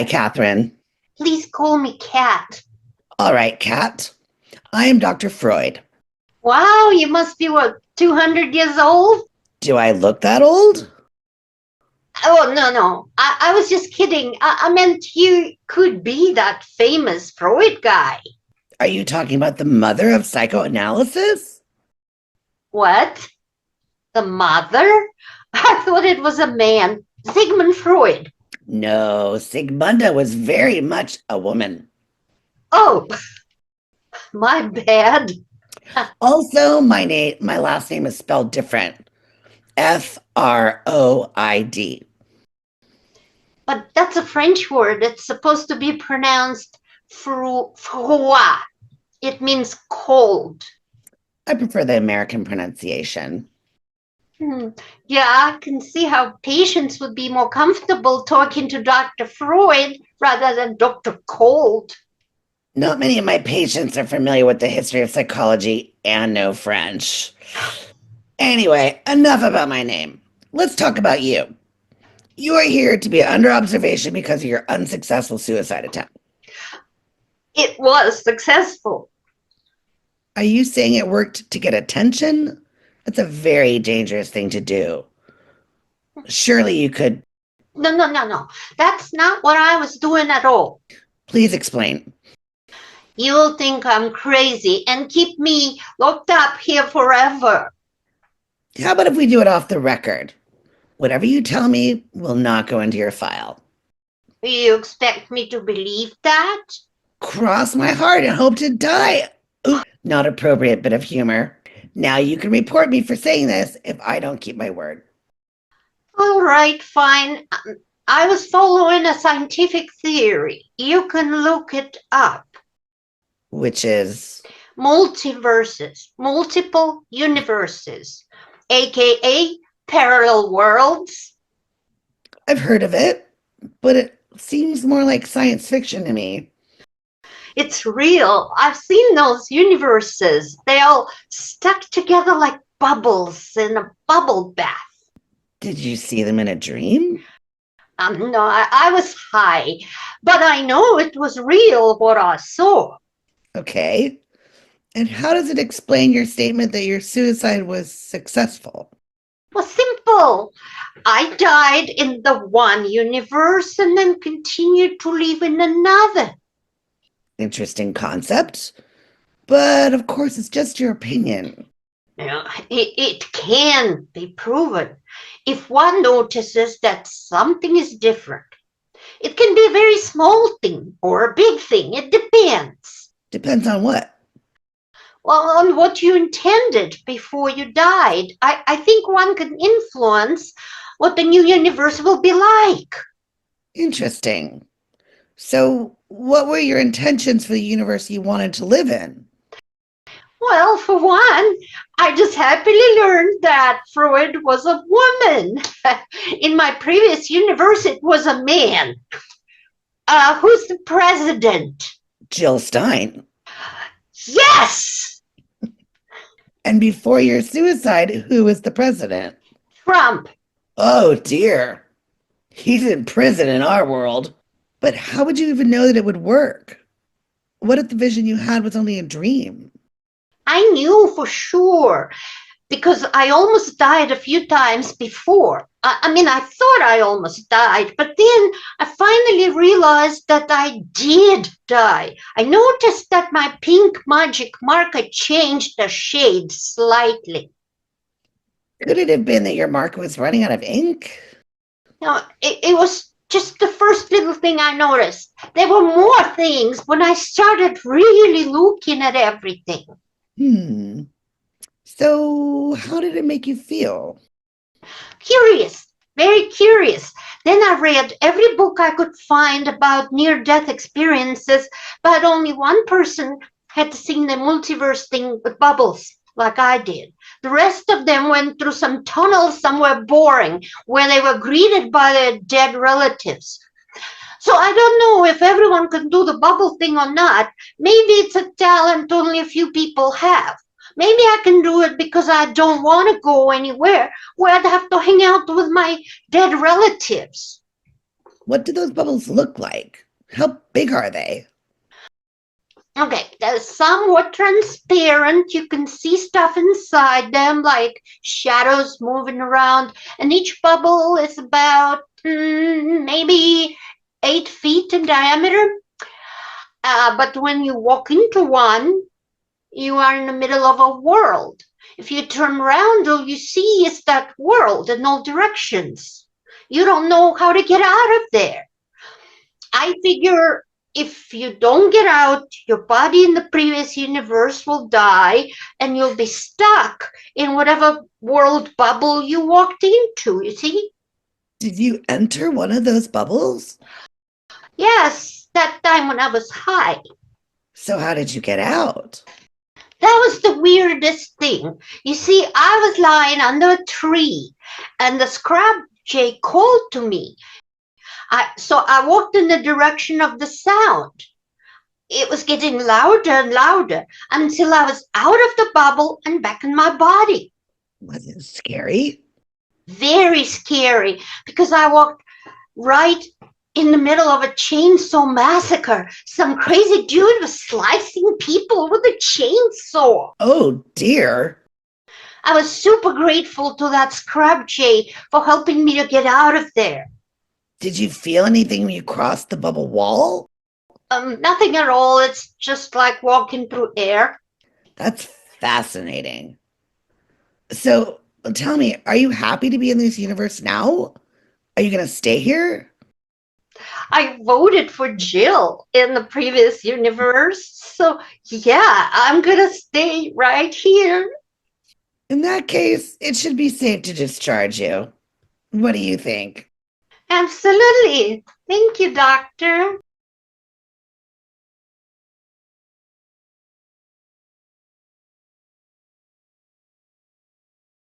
Hi, Catherine. Please call me Kat. All right, Kat. I am Dr. Freud. Wow, you must be what, 200 years old? Do I look that old? Oh, no. I was just kidding. I meant you could be that famous Freud guy. Are you talking about the mother of psychoanalysis? What? The mother? I thought it was a man. Sigmund Freud. No, Sigmunda was very much a woman. Oh, my bad. Also, my last name is spelled different. Freud. But that's a French word. It's supposed to be pronounced froid. It means cold. I prefer the American pronunciation. Yeah, I can see how patients would be more comfortable talking to Dr. Freud rather than Dr. Cold. Not many of my patients are familiar with the history of psychology and know French. Anyway, enough about my name. Let's talk about you. You are here to be under observation because of your unsuccessful suicide attempt. It was successful. Are you saying it worked to get attention? That's a very dangerous thing to do. Surely you could. No. That's not what I was doing at all. Please explain. You'll think I'm crazy and keep me locked up here forever. How about if we do it off the record? Whatever you tell me will not go into your file. You expect me to believe that? Cross my heart and hope to die. Ooh, not appropriate bit of humor. Now you can report me for saying this if I don't keep my word. All right, fine. I was following a scientific theory. You can look it up. Which is? Multiverses, multiple universes, aka parallel worlds. I've heard of it, but it seems more like science fiction to me. It's real. I've seen those universes. They all stuck together like bubbles in a bubble bath. Did you see them in a dream? No, I was high, but I know it was real what I saw. Okay. And how does it explain your statement that your suicide was successful? Well, simple. I died in the one universe and then continued to live in another. Interesting concept. But of course, it's just your opinion. It can be proven if one notices that something is different. It can be a very small thing or a big thing. It depends. Depends on what? Well, on what you intended before you died. I think one can influence what the new universe will be like. Interesting. So, what were your intentions for the universe you wanted to live in? Well, for one, I just happily learned that Freud was a woman. In my previous universe, it was a man. Who's the president? Jill Stein. Yes! And before your suicide, who was the president? Trump. Oh, dear. He's in prison in our world. But how would you even know that it would work? What if the vision you had was only a dream? I knew for sure because I almost died a few times before. I thought I almost died, but then I finally realized that I did die. I noticed that my pink magic marker changed the shade slightly. Could it have been that your marker was running out of ink? No, it was just the first little thing I noticed. There were more things when I started really looking at everything. So, how did it make you feel? Curious, very curious. Then I read every book I could find about near-death experiences, but only one person had seen the multiverse thing with bubbles, like I did. The rest of them went through some tunnel somewhere boring, where they were greeted by their dead relatives. So I don't know if everyone can do the bubble thing or not. Maybe it's a talent only a few people have. Maybe I can do it because I don't want to go anywhere where I'd have to hang out with my dead relatives. What do those bubbles look like? How big are they? Okay, they're somewhat transparent. You can see stuff inside them, like shadows moving around, and each bubble is about maybe 8 feet in diameter. But when you walk into one, you are in the middle of a world. If you turn around, all you see is that world in all directions. You don't know how to get out of there. I figure if you don't get out, your body in the previous universe will die and you'll be stuck in whatever world bubble you walked into, you see? Did you enter one of those bubbles? Yes, that time when I was high. So how did you get out? That was the weirdest thing. You see, I was lying under a tree and the scrub jay called to me. So I walked in the direction of the sound. It was getting louder and louder until I was out of the bubble and back in my body. Was it scary? Very scary because I walked right in the middle of a chainsaw massacre. Some crazy dude was slicing people with a chainsaw. Oh dear. I was super grateful to that scrub jay for helping me to get out of there. Did you feel anything when you crossed the bubble wall? Nothing at all. It's just like walking through air. That's fascinating. So tell me, are you happy to be in this universe now? Are you going to stay here? I voted for Jill in the previous universe. So, yeah, I'm gonna stay right here. In that case, it should be safe to discharge you. What do you think? Absolutely. Thank you, Doctor.